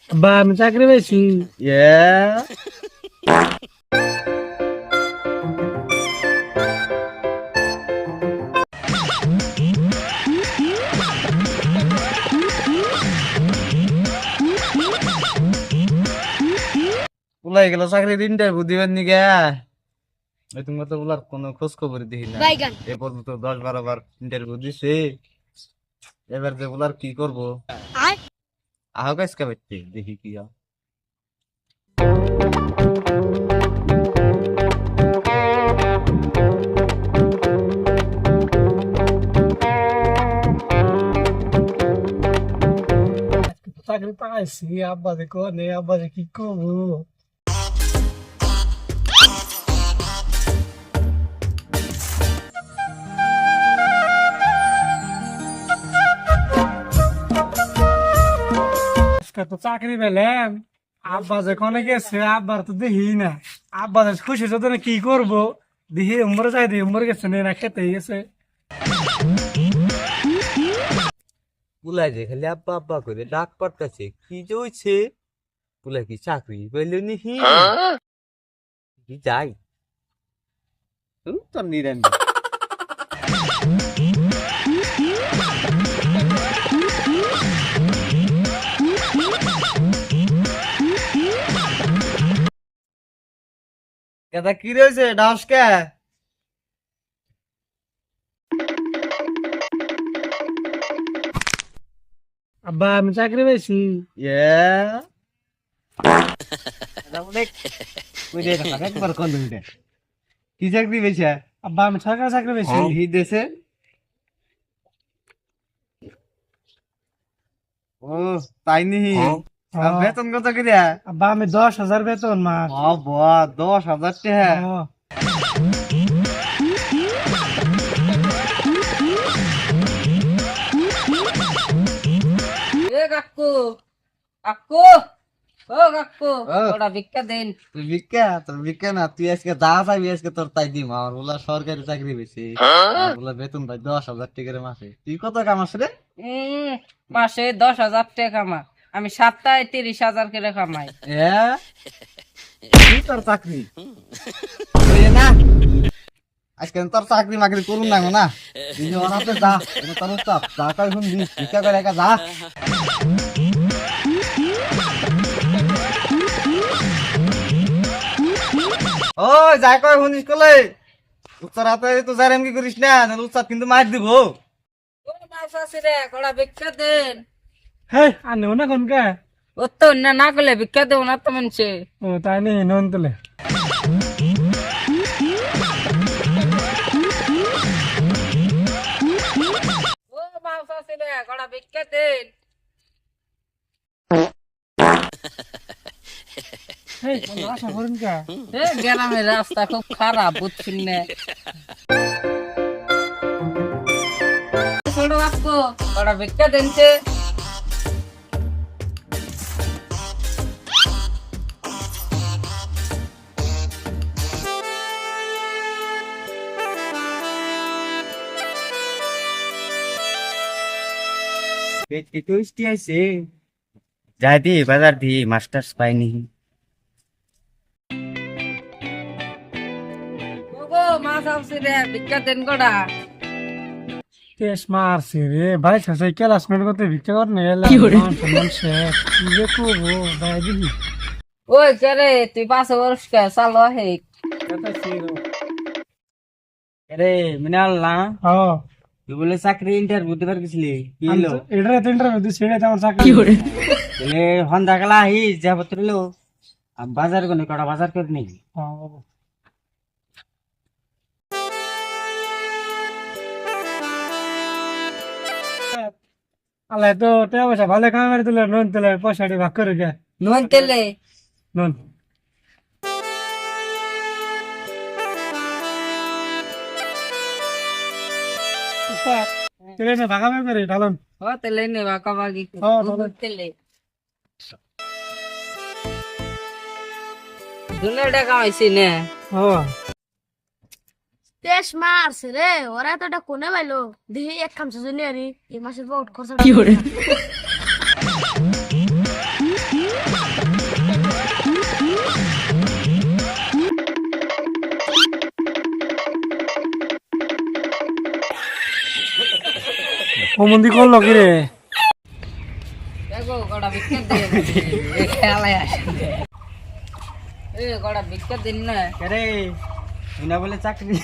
বা আমি চাকরি পেয়েছি। উলাই গেল চাকরির ইন্টারভিউ দিবেন নিগে তুমি তো উলার কোনো খোঁজ খবর দেখি না। এ পর্যন্ত 10-12 বার ইন্টারভিউ দিছে, এবার যে উলার কি করবো আহ কাজকে পাইতে দেখি কি হয়। চাকরি পাইছি, আব্বা যে কোনে, আব্বা যে কি করবো। আজকে তো চাকরি পেলাম, আব্বা যে কোনে গেছে আব্বার তো দেখি না। আব্বা যে খুশি তো কি করবো, দেখি উমরে যাই দেখি উমরে গেছে না খেতে গেছে। উলাই যে খালি আব্বা আব্বা করে ডাক পাঠাচ্ছে, কি যে হইছে উলাই কি চাকরি পেলো নিহি কি যাই তোর নিরানি। কেদা কি রয়েছে ডাসকে আব্বা আমি চাকরি পেয়েছি। কি চাকরি পেয়েছে? আব্বা আমি সরকারি চাকরি পেয়েছি। হি দেশে ও তাই নিহি বেতন কত করিয়া? আব্বা আমি 10,000 বেতন মাস। বাবা 10,000 টাকা। কাকু কাকু ও কাকু ওটা ভিক্ষা দেন। তুই ভিক্ষা তোর ভিক্ষা না, তুই আজকে যা চাইবি আজকে তোর তাই দিম। আমার বলা সরকারি চাকরি পেয়েছি, বলা বেতন ভাই 10,000 টাকা মাসে। তুই কত কামাস রে? মাসে 10,000 টাকা কামা, আমি সপ্তাহে 30,000 করে কামাই। তোর চাকরি না আজকে তোর চাকরি মাকরি করুন না না, তুই অনাতে যা তোর চাপ যা কয় শুন দিস ভিক্ষা করে একা যা। ও যাই কয় শুনিস কলে উত্তর হাতে তো যার এমকি করিস না, উৎসাহ কিন্তু মার দিব। ও মাছ আছে রে, ওটা ভিক্ষা দেন। হ্যাঁ আর নেও না কোনকা। ও তো না না করলে ভিক্ষা দেবো না তো মানছে। ও তাই নেই নন তোলে। ও মাছ আছে রে, ওটা ভিক্ষা দেন। হেই কোনো আশা করেন কা। গ্রামের রাস্তা খুব খারাপ বুঝছেন না। ছোট কাকু ওটা ভিক্ষা দেনছে। যাই দি বাজার দি মাস্টার্স পাইনি। ওগো মাছ আছে রে, ভিক্ষা দেন কটা। তেস মারছে রে ভাই, শেষে ক্লাসমেট করতে ভিক্ষা করে নিয়ে এলাম। কি যে করবো ভাই দেখি। ওই করে তুই 5 বর্ষ কে চালো হে। আরে মিনাল না হ্যাঁ তুই বলে চাকরি ইন্টারভিউ দিবার গেছিলি, কি হলো? এটা তো ইন্টারভিউ দিছি, এটা আমার চাকরি। বলে সন্ধ্যা কালা আহি যা পত্র লো বাজার কোনে কটা বাজার করে নি। আল্লাহ তো টাকা পয়সা ভালো কামাই দিলে, নুন তেলে পয়সাটি ভাগ করে গে। নুন তেলে নুন তেলে না ভাগাভাগি করে ঢালুন। ও তেলে নে বাকা বাগি তেলে দুনে টাকা হইছে না। তেস মারছে রে, ওরা তো এটা কোনে পাইলো দেখি এক খামছে জন্য আরি এই মাসের বহুত খরচা। অমন্দি করলো কি রে? দেখো কটা বিস্কুট দিয়ে দিছি। এই খেলায় আসে এ কটা বিস্কুট দিন না কে রে? বিনা বলে চাকরি